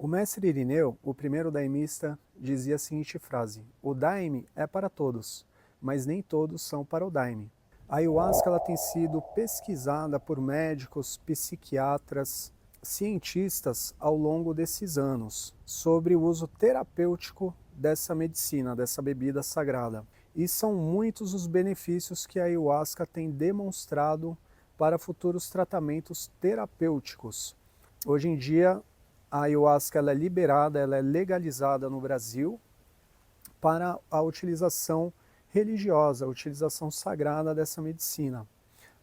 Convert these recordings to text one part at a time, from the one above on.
O mestre Irineu, o primeiro daimista, dizia a seguinte frase: o daime é para todos, mas nem todos são para o daime. A ayahuasca ela tem sido pesquisada por médicos, psiquiatras, cientistas ao longo desses anos sobre o uso terapêutico dessa medicina, dessa bebida sagrada. E são muitos os benefícios que a ayahuasca tem demonstrado para futuros tratamentos terapêuticos. Hoje em dia, a ayahuasca ela é liberada, ela é legalizada no Brasil para a utilização religiosa, a utilização sagrada dessa medicina.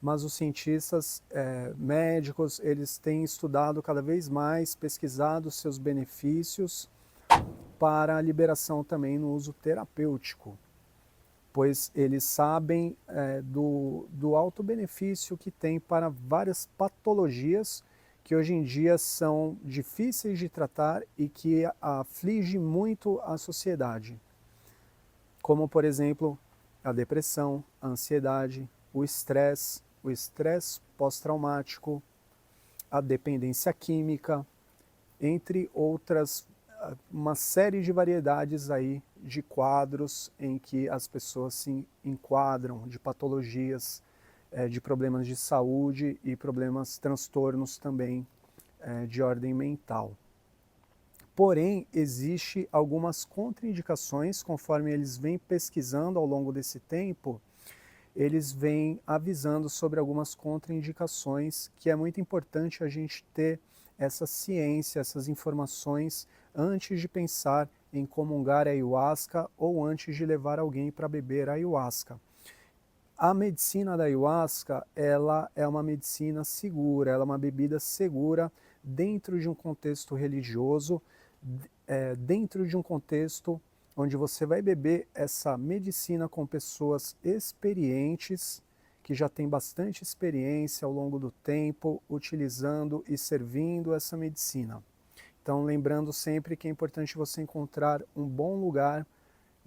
Mas os cientistas médicos, eles têm estudado cada vez mais, pesquisado seus benefícios para a liberação também no uso terapêutico, pois eles sabem do alto benefício que tem para várias patologias que hoje em dia são difíceis de tratar e que aflige muito a sociedade, como por exemplo a depressão, a ansiedade, o estresse pós-traumático, a dependência química, entre outras, uma série de variedades aí de quadros em que as pessoas se enquadram, de patologias, de problemas de saúde e problemas, transtornos também de ordem mental. Porém, existe algumas contraindicações, conforme eles vêm pesquisando ao longo desse tempo, eles vêm avisando sobre algumas contraindicações, que é muito importante a gente ter essa ciência, essas informações, antes de pensar em comungar a ayahuasca ou antes de levar alguém para beber a ayahuasca. A medicina da ayahuasca, ela é uma medicina segura, ela é uma bebida segura dentro de um contexto religioso, dentro de um contexto onde você vai beber essa medicina com pessoas experientes, que já têm bastante experiência ao longo do tempo, utilizando e servindo essa medicina. Então, lembrando sempre que é importante você encontrar um bom lugar.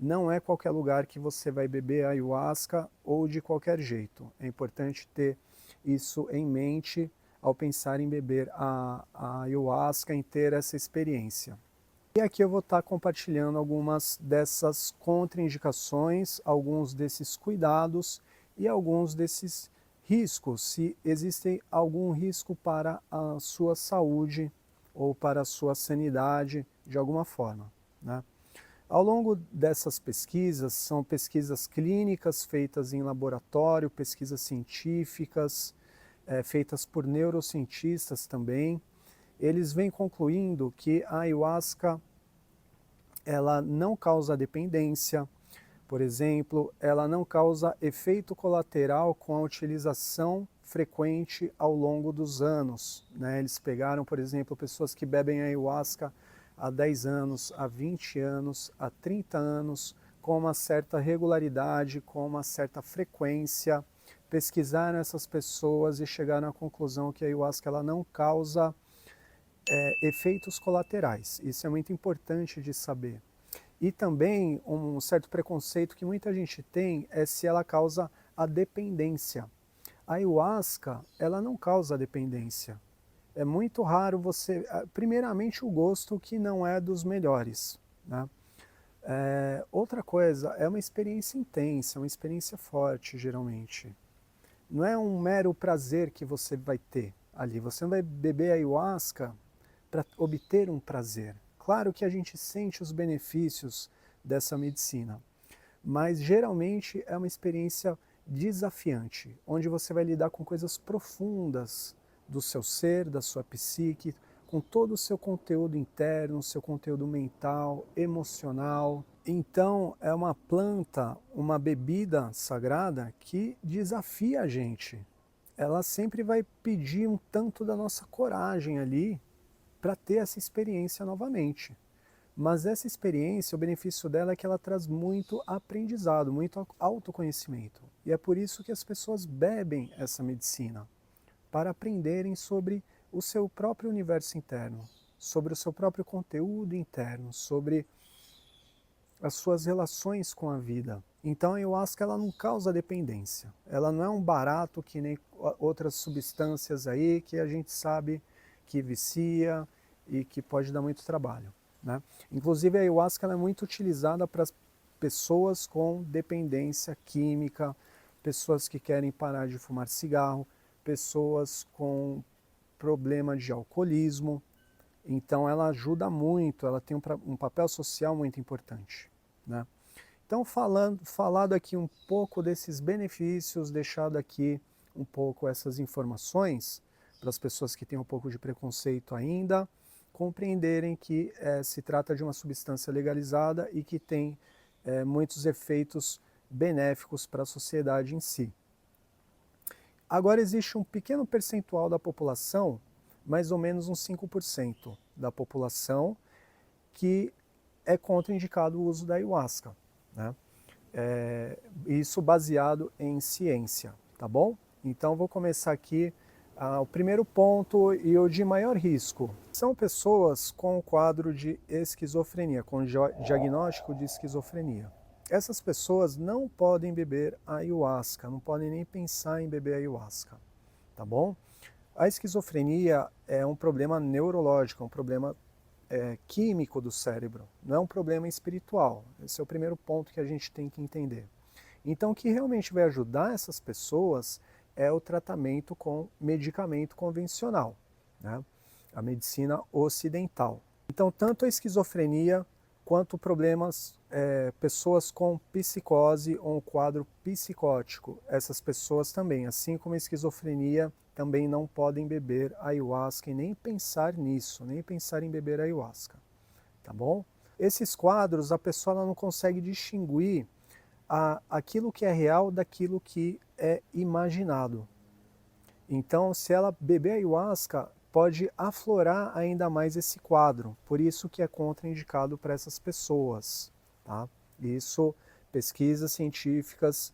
Não é qualquer lugar que você vai beber ayahuasca ou de qualquer jeito. É importante ter isso em mente ao pensar em beber a ayahuasca, em ter essa experiência. E aqui eu vou estar compartilhando algumas dessas contraindicações, alguns desses cuidados e alguns desses riscos, se existe algum risco para a sua saúde ou para a sua sanidade de alguma forma, né? Ao longo dessas pesquisas, são pesquisas clínicas feitas em laboratório, pesquisas científicas, feitas por neurocientistas também. Eles vêm concluindo que a ayahuasca ela não causa dependência, por exemplo, ela não causa efeito colateral com a utilização frequente ao longo dos anos, né? Eles pegaram, por exemplo, pessoas que bebem ayahuasca há 10 anos, há 20 anos, há 30 anos, com uma certa regularidade, com uma certa frequência, pesquisaram essas pessoas e chegaram à conclusão que a ayahuasca ela não causa efeitos colaterais. Isso é muito importante de saber. E também um certo preconceito que muita gente tem é se ela causa a dependência. A ayahuasca, ela não causa dependência. É muito raro você... Primeiramente, o gosto que não é dos melhores, né? Outra coisa, é uma experiência intensa, uma experiência forte, geralmente. Não é um mero prazer que você vai ter ali. Você não vai beber ayahuasca para obter um prazer. Claro que a gente sente os benefícios dessa medicina, mas geralmente é uma experiência desafiante, onde você vai lidar com coisas profundas do seu ser, da sua psique, com todo o seu conteúdo interno, seu conteúdo mental, emocional. Então é uma planta, uma bebida sagrada que desafia a gente. Ela sempre vai pedir um tanto da nossa coragem ali para ter essa experiência novamente. Mas essa experiência, o benefício dela é que ela traz muito aprendizado, muito autoconhecimento. E é por isso que as pessoas bebem essa medicina, para aprenderem sobre o seu próprio universo interno, sobre o seu próprio conteúdo interno, sobre as suas relações com a vida. Então a ayahuasca ela não causa dependência. Ela não é um barato que nem outras substâncias aí que a gente sabe que vicia e que pode dar muito trabalho, né? Inclusive a ayahuasca ela é muito utilizada para pessoas com dependência química, pessoas que querem parar de fumar cigarro, pessoas com problema de alcoolismo. Então ela ajuda muito, ela tem um papel social muito importante, né? Então falado aqui um pouco desses benefícios, deixado aqui um pouco essas informações para as pessoas que têm um pouco de preconceito ainda, compreenderem que se trata de uma substância legalizada e que tem muitos efeitos benéficos para a sociedade em si. Agora existe um pequeno percentual da população, mais ou menos uns 5% da população, que é contraindicado o uso da ayahuasca, né? Isso baseado em ciência, tá bom? Então vou começar aqui. O primeiro ponto e o de maior risco são pessoas com quadro de esquizofrenia, com diagnóstico de esquizofrenia. Essas pessoas não podem beber ayahuasca, não podem nem pensar em beber ayahuasca, tá bom? A esquizofrenia é um problema neurológico, é um problema químico do cérebro, não é um problema espiritual. Esse é o primeiro ponto que a gente tem que entender. Então, o que realmente vai ajudar essas pessoas é o tratamento com medicamento convencional, né? A medicina ocidental. Então, tanto a esquizofrenia quanto problemas, pessoas com psicose ou um quadro psicótico, essas pessoas também, assim como a esquizofrenia, também não podem beber ayahuasca e nem pensar nisso, nem pensar em beber ayahuasca, tá bom? Esses quadros, a pessoa ela não consegue distinguir aquilo que é real daquilo que é imaginado. Então, se ela beber ayahuasca, pode aflorar ainda mais esse quadro, por isso que é contraindicado para essas pessoas, tá? Isso, pesquisas científicas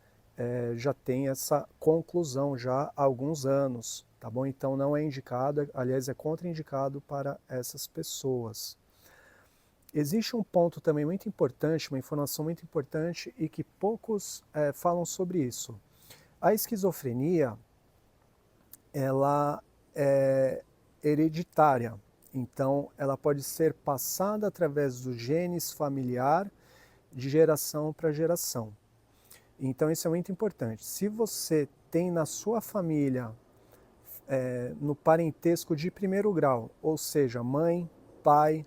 já tem essa conclusão já há alguns anos, tá bom? Então não é indicado, aliás é contraindicado para essas pessoas. Existe um ponto também muito importante, uma informação muito importante e que poucos falam sobre isso. A esquizofrenia, ela é hereditária, então ela pode ser passada através dos genes familiar de geração para geração. Então isso é muito importante. Se você tem na sua família, no parentesco de primeiro grau, ou seja, mãe, pai,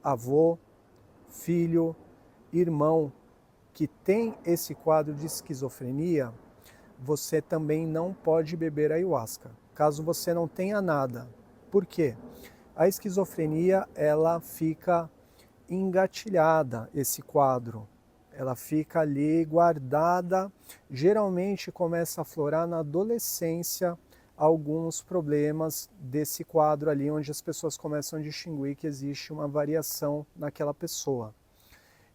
avô, filho, irmão, que tem esse quadro de esquizofrenia, você também não pode beber ayahuasca, caso você não tenha nada. Por quê? A esquizofrenia, ela fica engatilhada, esse quadro. Ela fica ali guardada, geralmente começa a aflorar na adolescência alguns problemas desse quadro ali, onde as pessoas começam a distinguir que existe uma variação naquela pessoa.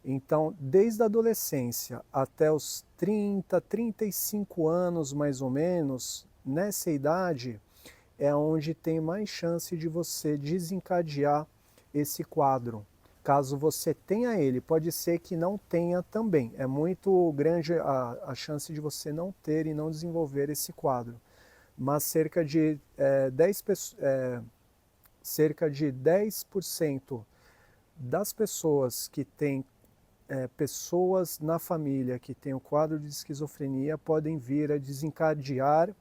Então, desde a adolescência até os 30, 35 anos mais ou menos, nessa idade, é onde tem mais chance de você desencadear esse quadro. Caso você tenha ele, pode ser que não tenha também. É muito grande a chance de você não ter e não desenvolver esse quadro. Mas cerca de 10% das pessoas que têm pessoas na família que têm o quadro de esquizofrenia podem vir a desencadear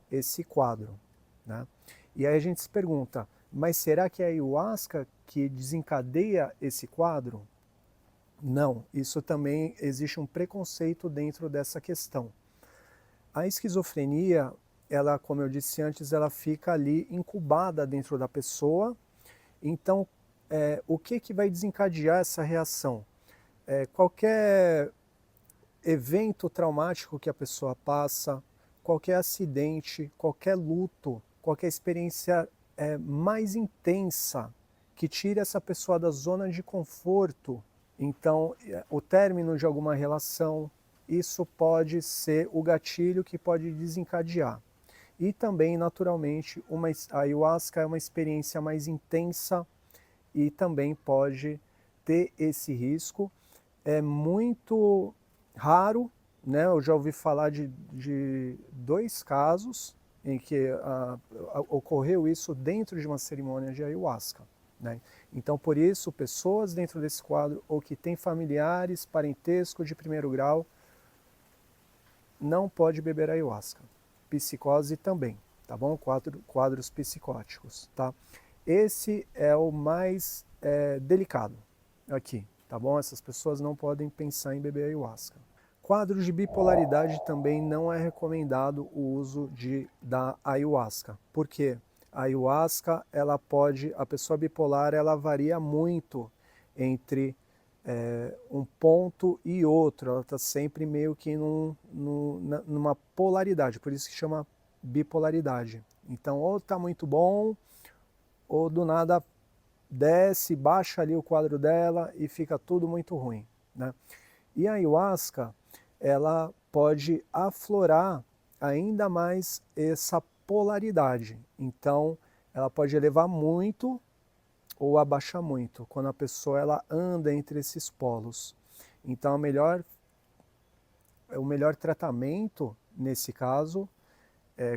esse quadro, né? E aí a gente se pergunta, mas será que é a ayahuasca que desencadeia esse quadro? Não, isso também existe um preconceito dentro dessa questão. A esquizofrenia, ela, como eu disse antes, ela fica ali incubada dentro da pessoa. Então, o que vai desencadear essa reação? Qualquer evento traumático que a pessoa passa, qualquer acidente, qualquer luto, qualquer experiência mais intensa que tire essa pessoa da zona de conforto. Então, o término de alguma relação, isso pode ser o gatilho que pode desencadear. E também, naturalmente, a ayahuasca é uma experiência mais intensa e também pode ter esse risco. É muito raro, né? Eu já ouvi falar de 2 casos em que ocorreu isso dentro de uma cerimônia de ayahuasca, né? Então, por isso, pessoas dentro desse quadro ou que têm familiares, parentesco de primeiro grau, não pode beber ayahuasca. Psicose também, tá bom? Quadros psicóticos, tá? Esse é o mais delicado aqui, tá bom? Essas pessoas não podem pensar em beber ayahuasca. Quadros de bipolaridade também não é recomendado o uso da ayahuasca. Por quê? A ayahuasca, a pessoa bipolar, ela varia muito entre um ponto e outro, ela está sempre meio que numa polaridade, por isso que chama bipolaridade. Então, ou está muito bom, ou do nada desce, baixa ali o quadro dela e fica tudo muito ruim, né? E a ayahuasca, ela pode aflorar ainda mais essa polaridade. Então, ela pode elevar muito ou abaixar muito, quando a pessoa ela anda entre esses polos. Então, o melhor tratamento, nesse caso,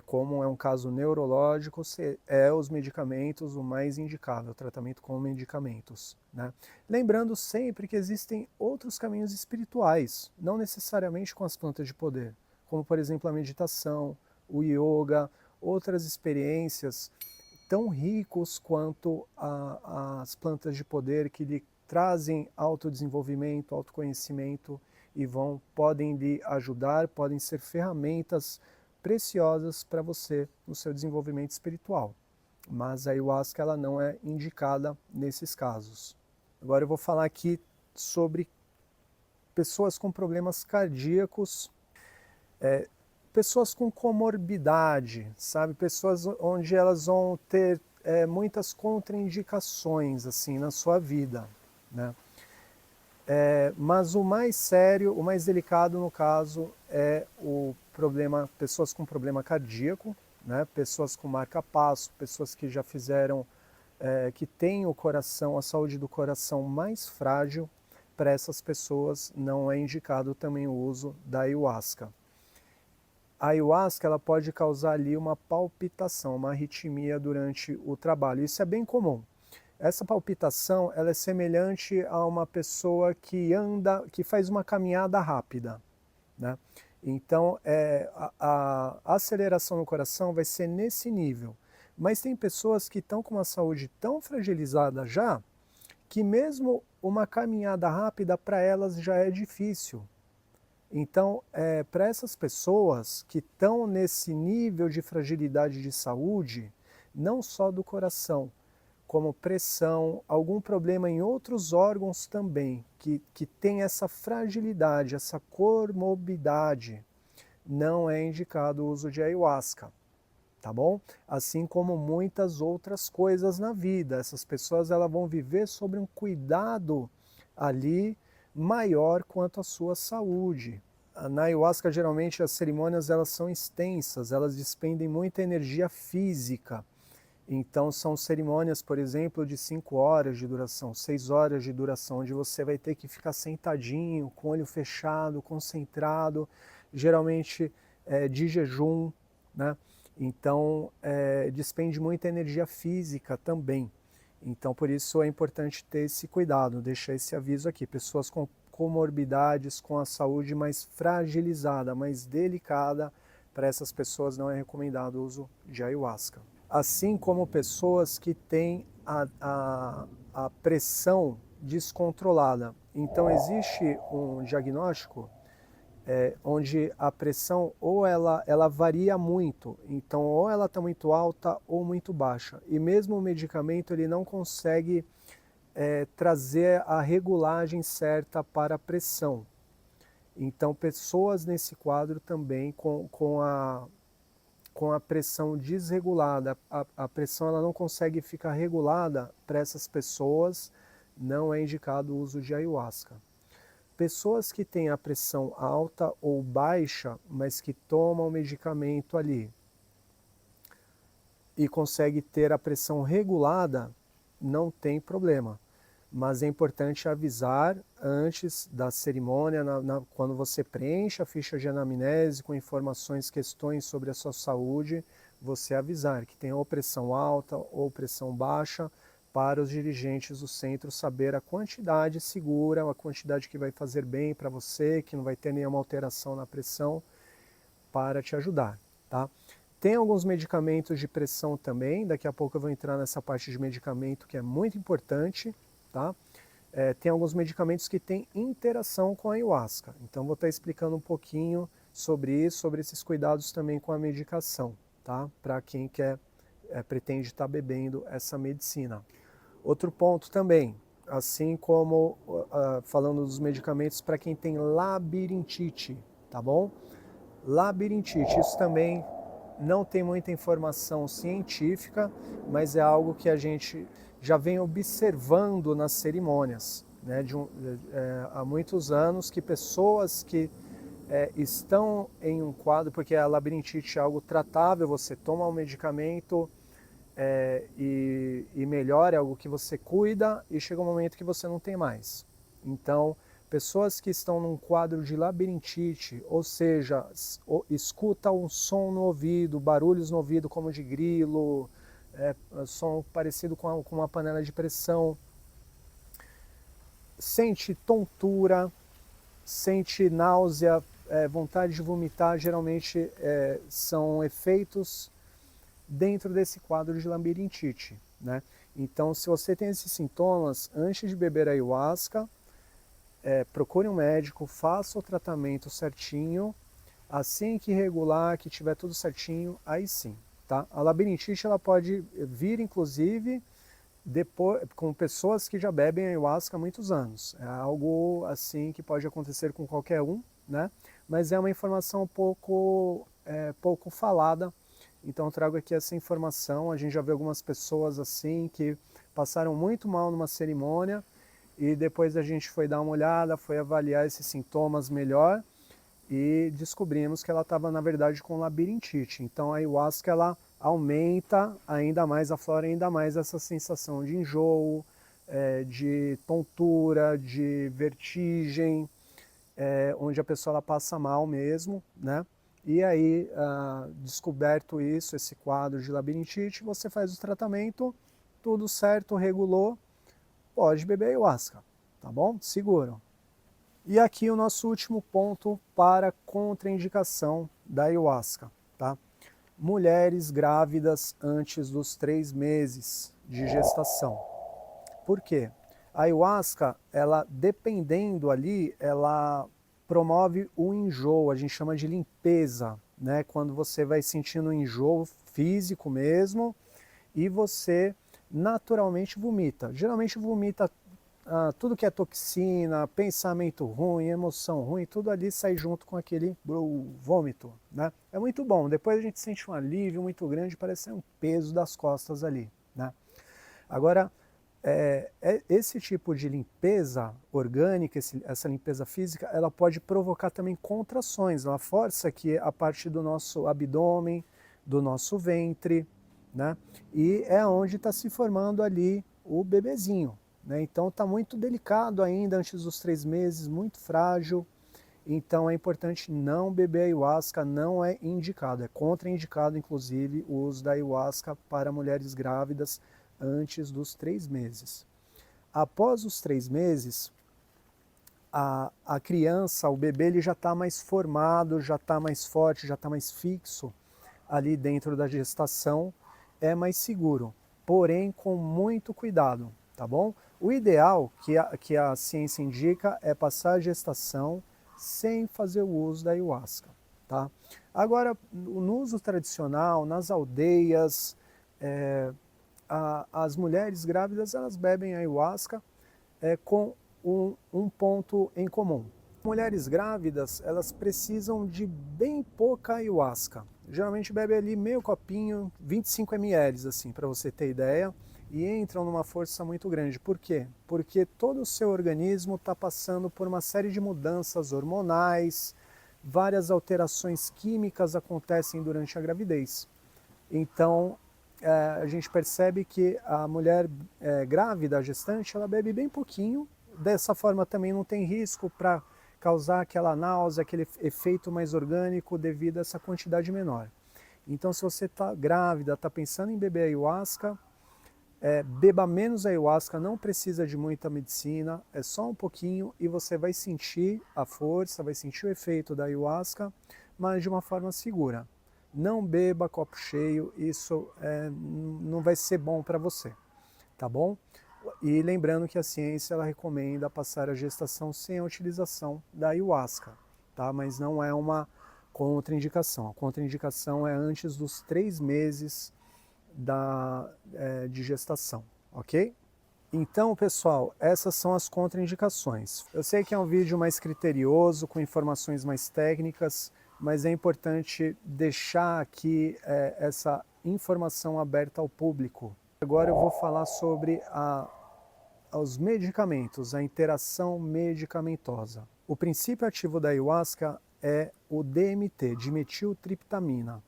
como é um caso neurológico, é os medicamentos o mais indicável, o tratamento com medicamentos, né? Lembrando sempre que existem outros caminhos espirituais, não necessariamente com as plantas de poder, como por exemplo a meditação, o yoga, outras experiências tão ricos quanto as plantas de poder que lhe trazem autodesenvolvimento, autoconhecimento e podem lhe ajudar, podem ser ferramentas preciosas para você no seu desenvolvimento espiritual. Mas a ayahuasca ela não é indicada nesses casos. Agora eu vou falar aqui sobre pessoas com problemas cardíacos, pessoas com comorbidade, sabe? Pessoas onde elas vão ter muitas contraindicações assim na sua vida, né? Mas o mais sério, o mais delicado no caso é o problema, pessoas com problema cardíaco, né? Pessoas com marca-passo, pessoas que já fizeram, que têm o coração, a saúde do coração mais frágil. Para essas pessoas não é indicado também o uso da ayahuasca. A ayahuasca ela pode causar ali uma palpitação, uma arritmia durante o trabalho. Isso é bem comum. Essa palpitação ela é semelhante a uma pessoa que que faz uma caminhada rápida, né? Então, a aceleração no coração vai ser nesse nível. Mas tem pessoas que estão com uma saúde tão fragilizada já, que mesmo uma caminhada rápida para elas já é difícil. Então, para essas pessoas que estão nesse nível de fragilidade de saúde, não só do coração, como pressão, algum problema em outros órgãos também, que tem essa fragilidade, essa comorbidade, não é indicado o uso de ayahuasca, tá bom? Assim como muitas outras coisas na vida, essas pessoas elas vão viver sobre um cuidado ali maior quanto à sua saúde. Na ayahuasca, geralmente, as cerimônias elas são extensas, elas despendem muita energia física. Então, são cerimônias, por exemplo, de 5 horas de duração, 6 horas de duração, onde você vai ter que ficar sentadinho, com o olho fechado, concentrado, geralmente de jejum, né? Então, despende muita energia física também. Então, por isso é importante ter esse cuidado, deixar esse aviso aqui. Pessoas com comorbidades, com a saúde mais fragilizada, mais delicada, para essas pessoas não é recomendado o uso de ayahuasca. Assim como pessoas que têm a pressão descontrolada. Então, existe um diagnóstico onde a pressão ou ela varia muito, então ou ela está muito alta ou muito baixa, e mesmo o medicamento ele não consegue trazer a regulagem certa para a pressão. Então pessoas nesse quadro também com a pressão desregulada, a pressão ela não consegue ficar regulada, para essas pessoas não é indicado o uso de ayahuasca. Pessoas que têm a pressão alta ou baixa, mas que tomam medicamento ali e conseguem ter a pressão regulada, não tem problema. Mas é importante avisar antes da cerimônia, quando você preenche a ficha de anamnese com informações, questões sobre a sua saúde, você avisar que tem ou pressão alta ou pressão baixa, para os dirigentes do centro saber a quantidade segura, a quantidade que vai fazer bem para você, que não vai ter nenhuma alteração na pressão, para te ajudar, tá? Tem alguns medicamentos de pressão também, daqui a pouco eu vou entrar nessa parte de medicamento que é muito importante, tá? Tem alguns medicamentos que têm interação com a ayahuasca, então vou estar explicando um pouquinho sobre isso, sobre esses cuidados também com a medicação, tá? Para quem pretende estar bebendo essa medicina. Outro ponto também, assim como falando dos medicamentos para quem tem labirintite, tá bom? Labirintite, isso também não tem muita informação científica, mas é algo que a gente já vem observando nas cerimônias, né? Há muitos anos que pessoas que estão em um quadro, porque a labirintite é algo tratável, você toma um medicamento e melhora, é algo que você cuida e chega um momento que você não tem mais. Então, pessoas que estão num quadro de labirintite, ou seja, escuta um som no ouvido, barulhos no ouvido como de grilo, som parecido com uma panela de pressão, sente tontura, sente náusea, vontade de vomitar, geralmente são efeitos dentro desse quadro de labirintite, né? Então, se você tem esses sintomas, antes de beber ayahuasca, procure um médico, faça o tratamento certinho, assim que regular, que tiver tudo certinho, aí sim, tá? A labirintite ela pode vir, inclusive, depois, com pessoas que já bebem ayahuasca há muitos anos. É algo assim que pode acontecer com qualquer um, né? Mas é uma informação pouco falada. Então eu trago aqui essa informação. A gente já vê algumas pessoas assim que passaram muito mal numa cerimônia e depois a gente foi dar uma olhada, foi avaliar esses sintomas melhor e descobrimos que ela estava na verdade com labirintite. Então a ayahuasca ela aumenta ainda mais, aflora ainda mais essa sensação de enjoo, de tontura, de vertigem, onde a pessoa ela passa mal mesmo, né? E aí, descoberto isso, esse quadro de labirintite, você faz o tratamento, tudo certo, regulou, pode beber ayahuasca, tá bom? Seguro. E aqui o nosso último ponto para contraindicação da ayahuasca, tá? Mulheres grávidas antes dos 3 meses de gestação. Por quê? A ayahuasca, ela dependendo ali, ela promove o enjoo, a gente chama de limpeza, né? Quando você vai sentindo um enjoo físico mesmo e você naturalmente vomita. Geralmente vomita tudo que é toxina, pensamento ruim, emoção ruim, tudo ali sai junto com aquele vômito, né? É muito bom, depois a gente sente um alívio muito grande, parece um peso das costas ali, né? Agora, esse tipo de limpeza orgânica, essa limpeza física, ela pode provocar também contrações, ela força aqui a parte do nosso abdômen, do nosso ventre, né? E é onde está se formando ali o bebezinho, né? Então está muito delicado ainda antes dos 3 meses, muito frágil, então é importante não beber ayahuasca, não é indicado, é contraindicado inclusive o uso da ayahuasca para mulheres grávidas antes dos 3 meses. Após os 3 meses, a criança, o bebê, ele já está mais formado, já está mais forte, já está mais fixo ali dentro da gestação, é mais seguro, porém com muito cuidado, tá bom? O ideal que a ciência indica é passar a gestação sem fazer o uso da ayahuasca, tá? Agora, no uso tradicional, nas aldeias, as mulheres grávidas elas bebem ayahuasca com um ponto em comum. Mulheres grávidas elas precisam de bem pouca ayahuasca. Geralmente bebe ali meio copinho, 25 ml, assim, para você ter ideia, e entram numa força muito grande. Por quê? Porque todo o seu organismo está passando por uma série de mudanças hormonais, várias alterações químicas acontecem durante a gravidez. Então, a gente percebe que a mulher grávida, a gestante, ela bebe bem pouquinho, dessa forma também não tem risco para causar aquela náusea, aquele efeito mais orgânico devido a essa quantidade menor. Então, se você está grávida, está pensando em beber ayahuasca, beba menos ayahuasca, não precisa de muita medicina, é só um pouquinho e você vai sentir a força, vai sentir o efeito da ayahuasca, mas de uma forma segura. Não beba copo cheio, isso não vai ser bom para você, tá bom? E lembrando que a ciência ela recomenda passar a gestação sem a utilização da ayahuasca, tá? Mas não é uma contraindicação. A contraindicação é antes dos 3 meses de gestação, ok? Então, pessoal, essas são as contraindicações. Eu sei que é um vídeo mais criterioso, com informações mais técnicas, mas é importante deixar aqui essa informação aberta ao público. Agora eu vou falar sobre os medicamentos, a interação medicamentosa. O princípio ativo da ayahuasca é o DMT, dimetiltriptamina.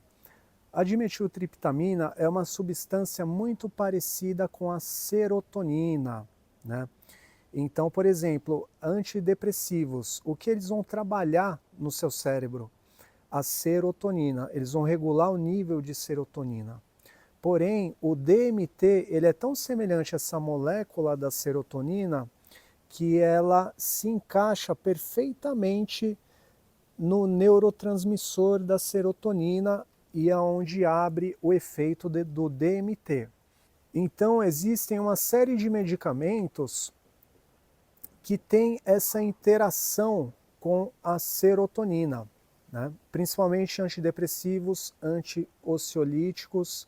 A dimetiltriptamina é uma substância muito parecida com a serotonina, né? Então, por exemplo, antidepressivos, o que eles vão trabalhar no seu cérebro? A serotonina, eles vão regular o nível de serotonina. Porém, o DMT ele é tão semelhante a essa molécula da serotonina que ela se encaixa perfeitamente no neurotransmissor da serotonina e é onde abre o efeito do DMT. Então existem uma série de medicamentos que têm essa interação com a serotonina, né? Principalmente antidepressivos, anti-ansiolíticos,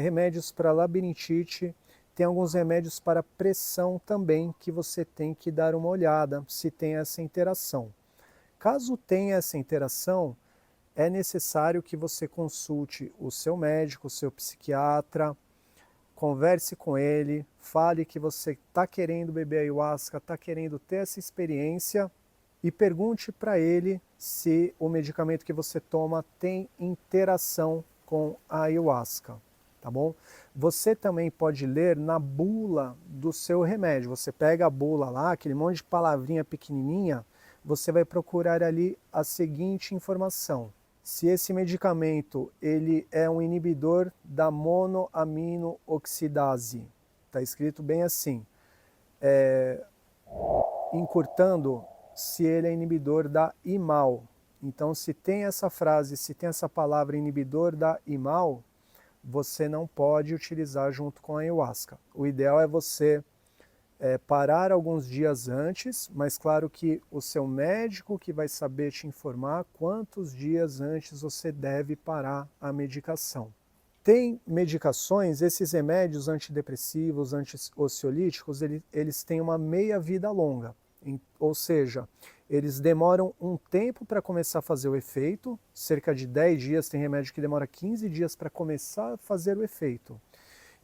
remédios para labirintite, tem alguns remédios para pressão também que você tem que dar uma olhada se tem essa interação. Caso tenha essa interação, é necessário que você consulte o seu médico, o seu psiquiatra, converse com ele, fale que você está querendo beber ayahuasca, está querendo ter essa experiência e pergunte para ele se o medicamento que você toma tem interação com a ayahuasca, tá bom? Você também pode ler na bula do seu remédio. Você pega a bula lá, aquele monte de palavrinha pequenininha, você vai procurar ali a seguinte informação: se esse medicamento ele é um inibidor da monoaminooxidase. Está escrito bem assim, encurtando, se ele é inibidor da IMAL. Então, se tem essa frase, se tem essa palavra inibidor da IMAL, você não pode utilizar junto com a ayahuasca. O ideal é você parar alguns dias antes, mas claro que o seu médico que vai saber te informar quantos dias antes você deve parar a medicação. Tem medicações, esses remédios antidepressivos, anti-ansiolíticos, eles têm uma meia-vida longa, ou seja, eles demoram um tempo para começar a fazer o efeito, cerca de 10 dias, tem remédio que demora 15 dias para começar a fazer o efeito.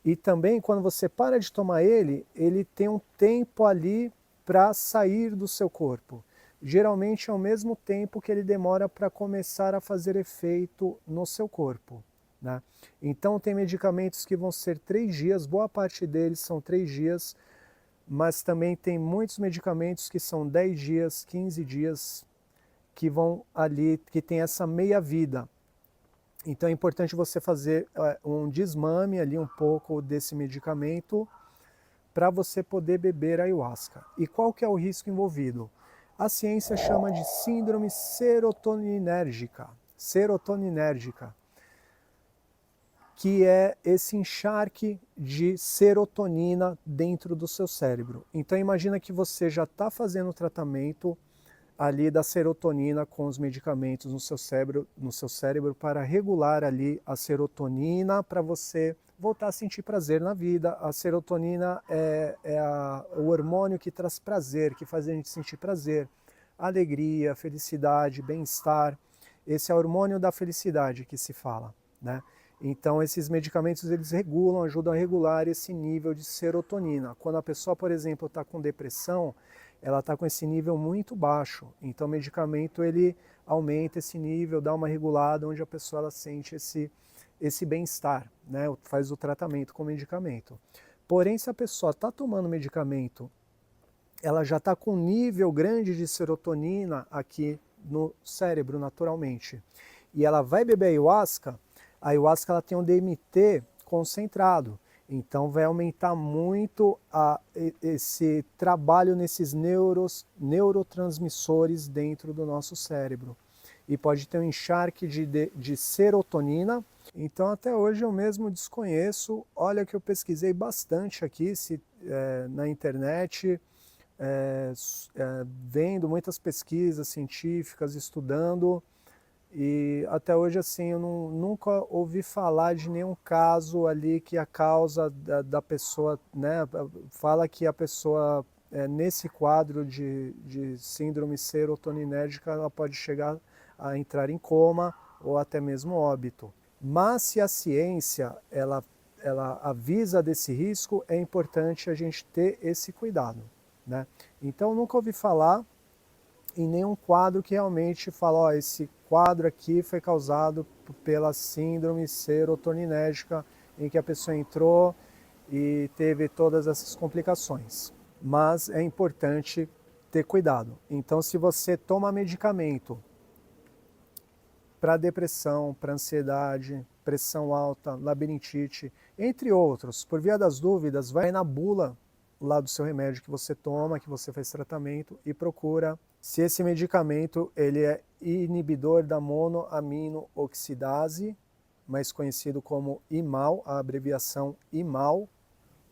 E também, quando você para de tomar ele tem um tempo ali para sair do seu corpo. Geralmente é o mesmo tempo que ele demora para começar a fazer efeito no seu corpo, né? Então tem medicamentos que vão ser 3 dias, boa parte deles são 3 dias, mas também tem muitos medicamentos que são 10 dias, 15 dias, que vão ali, que tem essa meia-vida. Então é importante você fazer um desmame ali um pouco desse medicamento para você poder beber ayahuasca. E qual que é o risco envolvido? A ciência chama de síndrome serotoninérgica, que é esse encharque de serotonina dentro do seu cérebro. Então imagina que você já está fazendo o tratamento ali da serotonina com os medicamentos no seu cérebro para regular ali a serotonina para você voltar a sentir prazer na vida. A serotonina é o hormônio que traz prazer, que faz a gente sentir prazer, alegria, felicidade, bem-estar. Esse é o hormônio da felicidade que se fala, né? Então esses medicamentos eles regulam, ajudam a regular esse nível de serotonina. Quando a pessoa, por exemplo, está com depressão, ela está com esse nível muito baixo, então o medicamento ele aumenta esse nível, dá uma regulada onde a pessoa ela sente esse bem-estar, né? Faz o tratamento com o medicamento. Porém, se a pessoa está tomando medicamento, ela já está com um nível grande de serotonina aqui no cérebro naturalmente, e ela vai beber ayahuasca, a ayahuasca ela tem um DMT concentrado, Então vai aumentar muito esse trabalho nesses neurotransmissores dentro do nosso cérebro. E pode ter um encharque de serotonina. Então até hoje eu mesmo desconheço. Olha que eu pesquisei bastante aqui na internet, vendo muitas pesquisas científicas, estudando. E até hoje, assim, eu nunca ouvi falar de nenhum caso ali que a causa da pessoa, né, fala que a pessoa, nesse quadro de síndrome serotoninérgica, ela pode chegar a entrar em coma ou até mesmo óbito. Mas se a ciência, ela avisa desse risco, é importante a gente ter esse cuidado, né? Então, eu nunca ouvi falar em nenhum quadro que realmente fala, ó, esse quadro aqui foi causado pela síndrome serotoninérgica, em que a pessoa entrou e teve todas essas complicações. Mas é importante ter cuidado. Então, se você toma medicamento para depressão, para ansiedade, pressão alta, labirintite, entre outros, por via das dúvidas, vai na bula lá do seu remédio que você toma, que você faz tratamento, e procura se esse medicamento ele é inibidor da monoamino-oxidase, mais conhecido como IMAL, a abreviação IMAL,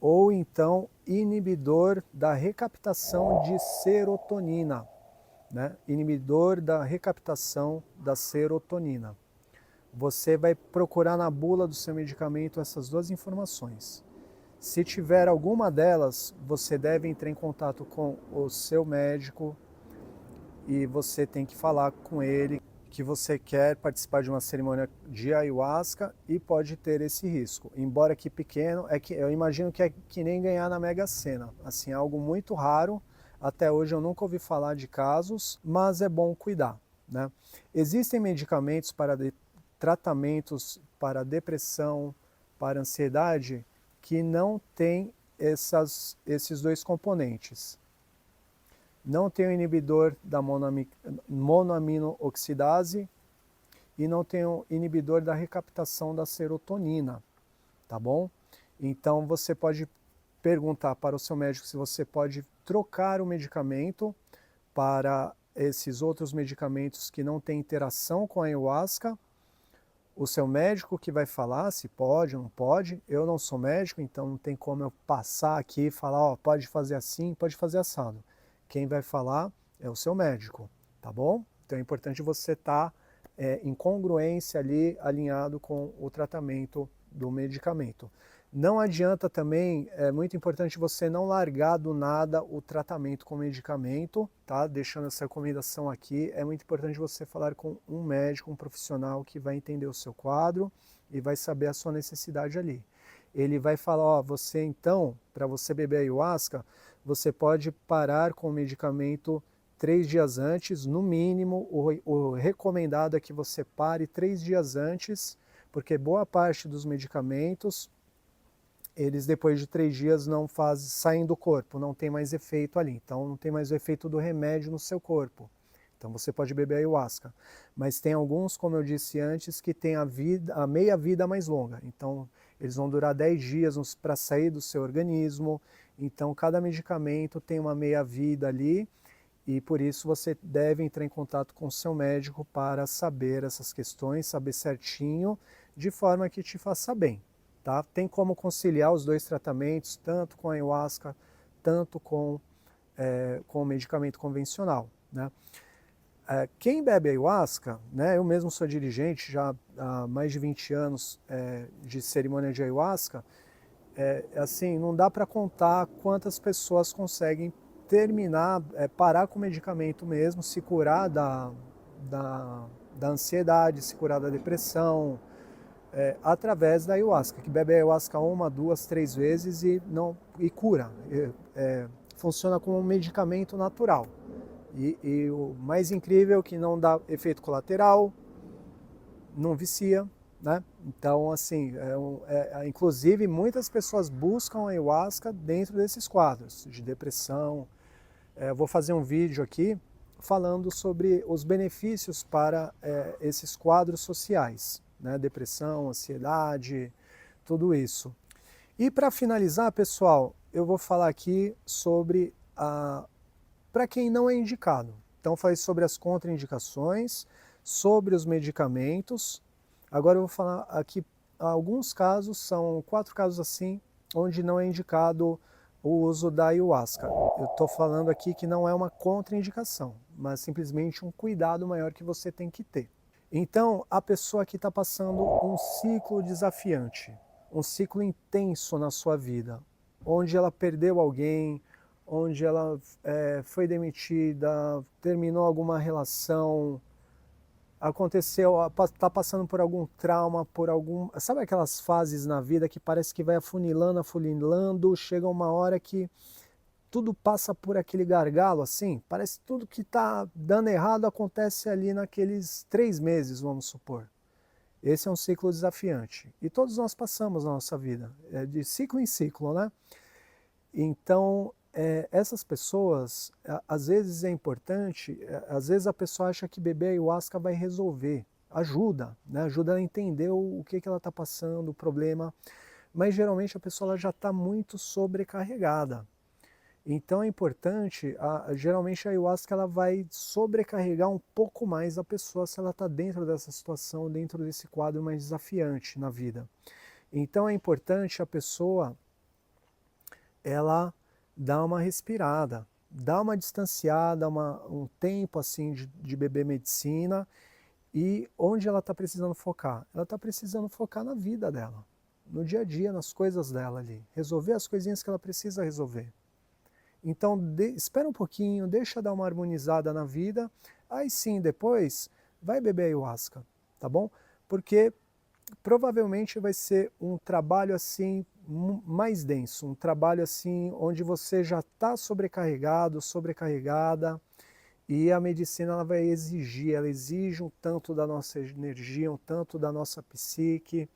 ou então inibidor da recaptação de serotonina, né? Inibidor da recaptação da serotonina. Você vai procurar na bula do seu medicamento essas duas informações. Se tiver alguma delas, você deve entrar em contato com o seu médico e você tem que falar com ele que você quer participar de uma cerimônia de ayahuasca e pode ter esse risco. Embora que pequeno, eu imagino que é que nem ganhar na Mega Sena. Assim, é algo muito raro. Até hoje eu nunca ouvi falar de casos, mas é bom cuidar, né? Existem medicamentos para tratamentos para depressão, para ansiedade, que não têm esses dois componentes. Não tem o inibidor da monoamino-oxidase e não tem o inibidor da recaptação da serotonina, tá bom? Então você pode perguntar para o seu médico se você pode trocar o medicamento para esses outros medicamentos que não têm interação com a ayahuasca. O seu médico que vai falar se pode ou não pode. Eu não sou médico, então não tem como eu passar aqui e falar, ó, pode fazer assim, pode fazer assado. Quem vai falar é o seu médico, tá bom? Então é importante você estar em congruência ali, alinhado com o tratamento do medicamento. Não adianta também, é muito importante você não largar do nada o tratamento com medicamento, tá? Deixando essa recomendação aqui, é muito importante você falar com um médico, um profissional que vai entender o seu quadro e vai saber a sua necessidade ali. Ele vai falar, ó, você então, para você beber ayahuasca, você pode parar com o medicamento 3 dias antes, no mínimo, o recomendado é que você pare 3 dias antes, porque boa parte dos medicamentos, eles depois de 3 dias não saem do corpo, não tem mais efeito ali, então não tem mais o efeito do remédio no seu corpo. Então você pode beber ayahuasca. Mas tem alguns, como eu disse antes, que tem a meia vida mais longa. Então eles vão durar 10 dias para sair do seu organismo. Então cada medicamento tem uma meia vida ali e por isso você deve entrar em contato com o seu médico para saber essas questões, saber certinho, de forma que te faça bem. Tá? Tem como conciliar os dois tratamentos, tanto com a ayahuasca, tanto com o medicamento convencional, né? Quem bebe ayahuasca, né, eu mesmo sou dirigente já há mais de 20 anos de cerimônia de ayahuasca, assim, não dá para contar quantas pessoas conseguem terminar, parar com o medicamento mesmo, se curar da ansiedade, se curar da depressão, através da ayahuasca, que bebe ayahuasca 1, 2, 3 vezes e cura. Funciona como um medicamento natural. E o mais incrível é que não dá efeito colateral, não vicia, né? Então, assim, inclusive muitas pessoas buscam a ayahuasca dentro desses quadros de depressão. Vou fazer um vídeo aqui falando sobre os benefícios para esses quadros sociais, né? Depressão, ansiedade, tudo isso. E para finalizar, pessoal, eu vou falar aqui sobre para quem não é indicado. Então, falei sobre as contraindicações, sobre os medicamentos. Agora eu vou falar aqui alguns casos, são 4 casos assim, onde não é indicado o uso da ayahuasca. Eu estou falando aqui que não é uma contraindicação, mas simplesmente um cuidado maior que você tem que ter. Então, a pessoa que está passando um ciclo desafiante, um ciclo intenso na sua vida, onde ela perdeu alguém, onde ela foi demitida, terminou alguma relação, aconteceu, está passando por algum trauma, por algum... Sabe aquelas fases na vida que parece que vai afunilando, afunilando, chega uma hora que tudo passa por aquele gargalo assim, parece que tudo que está dando errado acontece ali naqueles 3 meses, vamos supor. Esse é um ciclo desafiante. E todos nós passamos na nossa vida, de ciclo em ciclo, né? Então, essas pessoas, às vezes é importante, às vezes a pessoa acha que beber ayahuasca vai resolver. Ajuda, né? Ajuda ela a entender o que ela está passando, o problema. Mas geralmente a pessoa ela já está muito sobrecarregada. Então é importante, geralmente a ayahuasca ela vai sobrecarregar um pouco mais a pessoa se ela está dentro dessa situação, dentro desse quadro mais desafiante na vida. Então é importante a pessoa ela dar uma respirada, dar uma distanciada, um tempo assim de beber medicina e onde ela está precisando focar? Ela está precisando focar na vida dela, no dia a dia, nas coisas dela ali, resolver as coisinhas que ela precisa resolver. Então, espera um pouquinho, deixa dar uma harmonizada na vida, aí sim, depois, vai beber ayahuasca, tá bom? Porque provavelmente vai ser um trabalho assim mais denso, um trabalho assim onde você já está sobrecarregado, sobrecarregada, e a medicina ela vai exigir, ela exige um tanto da nossa energia, um tanto da nossa psique.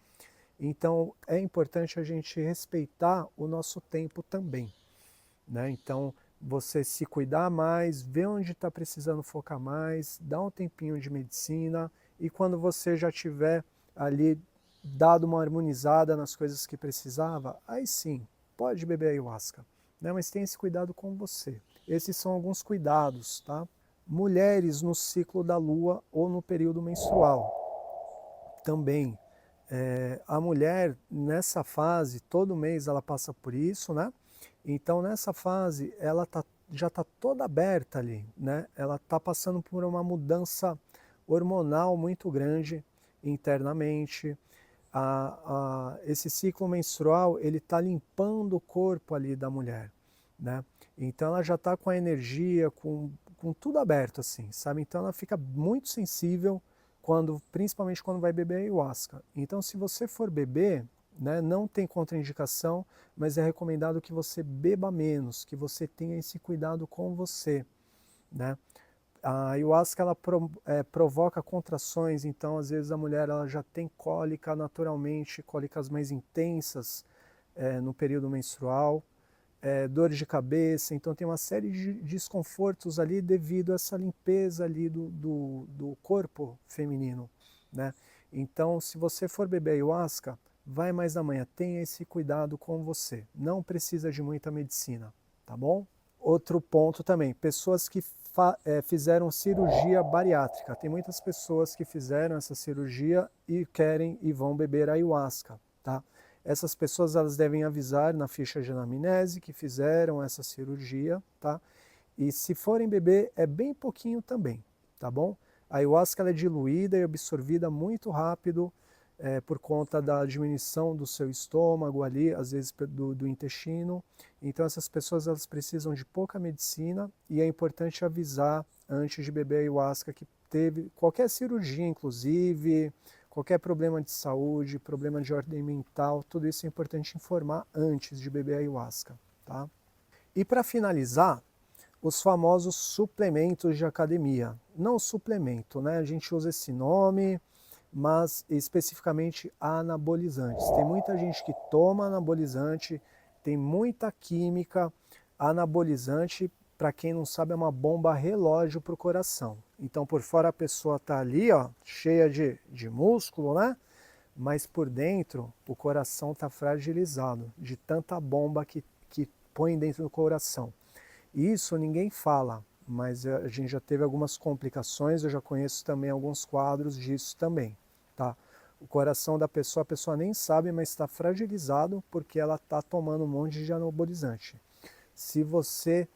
Então, é importante a gente respeitar o nosso tempo também. Né? Então, você se cuidar mais, ver onde está precisando focar mais, dar um tempinho de medicina e quando você já tiver ali dado uma harmonizada nas coisas que precisava, aí sim, pode beber ayahuasca. Né? Mas tenha esse cuidado com você. Esses são alguns cuidados, tá? Mulheres no ciclo da lua ou no período menstrual. Também, a mulher nessa fase, todo mês ela passa por isso, né? Então nessa fase ela já está toda aberta ali, né? Ela está passando por uma mudança hormonal muito grande internamente. Esse ciclo menstrual ele está limpando o corpo ali da mulher, né? Então ela já está com a energia, com tudo aberto assim, sabe? Então ela fica muito sensível principalmente quando vai beber ayahuasca. Então se você for beber, né, não tem contraindicação, mas é recomendado que você beba menos, que você tenha esse cuidado com você, né? A ayahuasca ela provoca contrações, então às vezes a mulher ela já tem cólica naturalmente, cólicas mais intensas no período menstrual, dores de cabeça, então tem uma série de desconfortos ali devido a essa limpeza ali do corpo feminino, né? Então se você for beber ayahuasca, vai mais na manhã, tenha esse cuidado com você, não precisa de muita medicina, tá bom? Outro ponto também, pessoas que fizeram cirurgia bariátrica. Tem muitas pessoas que fizeram essa cirurgia e querem e vão beber ayahuasca, tá? Essas pessoas elas devem avisar na ficha de anamnese que fizeram essa cirurgia, tá? E se forem beber, é bem pouquinho também, tá bom? A ayahuasca ela é diluída e absorvida muito rápido por conta da diminuição do seu estômago ali, às vezes do intestino. Então essas pessoas elas precisam de pouca medicina e é importante avisar antes de beber ayahuasca que teve qualquer cirurgia, inclusive, qualquer problema de saúde, problema de ordem mental, tudo isso é importante informar antes de beber ayahuasca, tá? E para finalizar, os famosos suplementos de academia. Não suplemento, né? A gente usa esse nome, mas especificamente anabolizantes. Tem muita gente que toma anabolizante, tem muita química. Anabolizante, para quem não sabe, é uma bomba relógio para o coração. Então por fora a pessoa está ali, ó, cheia de músculo, né? mas por dentro o coração está fragilizado, de tanta bomba que põe dentro do coração. Isso ninguém fala, mas a gente já teve algumas complicações, eu já conheço também alguns quadros disso também, tá? O coração da pessoa, a pessoa nem sabe, mas está fragilizado porque ela está tomando um monte de anabolizante. Se você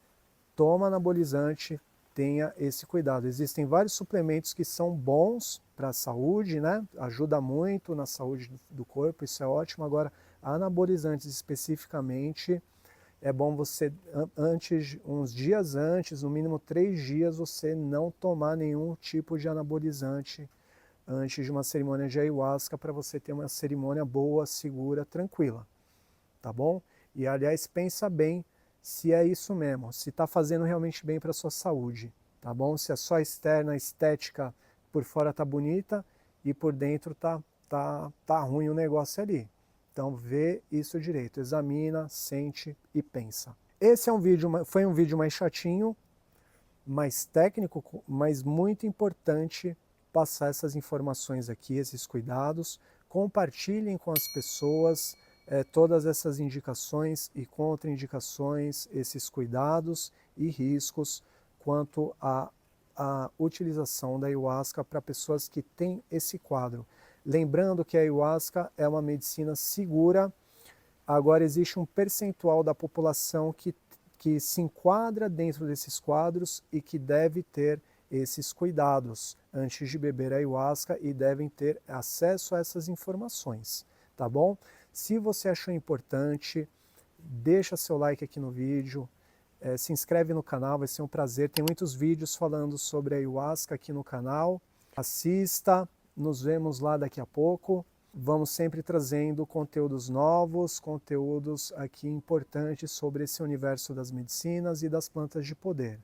toma anabolizante, tenha esse cuidado. Existem vários suplementos que são bons para a saúde, né? Ajuda muito na saúde do corpo, isso é ótimo. Agora, anabolizantes especificamente, é bom você, uns dias antes, no mínimo 3 dias, você não tomar nenhum tipo de anabolizante antes de uma cerimônia de ayahuasca, para você ter uma cerimônia boa, segura, tranquila, tá bom? E aliás, pensa bem se é isso mesmo, se está fazendo realmente bem para a sua saúde, tá bom? Se é só externa, estética, por fora tá bonita e por dentro tá ruim o negócio ali. Então vê isso direito, examina, sente e pensa. Esse é foi um vídeo mais chatinho, mais técnico, mas muito importante passar essas informações aqui, esses cuidados. Compartilhem com as pessoas todas essas indicações e contraindicações, esses cuidados e riscos quanto à utilização da ayahuasca para pessoas que têm esse quadro. Lembrando que a ayahuasca é uma medicina segura. Agora existe um percentual da população que se enquadra dentro desses quadros e que deve ter esses cuidados antes de beber a ayahuasca e devem ter acesso a essas informações, tá bom? Se você achou importante, deixa seu like aqui no vídeo, se inscreve no canal, vai ser um prazer. Tem muitos vídeos falando sobre a ayahuasca aqui no canal. Assista, nos vemos lá daqui a pouco. Vamos sempre trazendo conteúdos novos, conteúdos aqui importantes sobre esse universo das medicinas e das plantas de poder.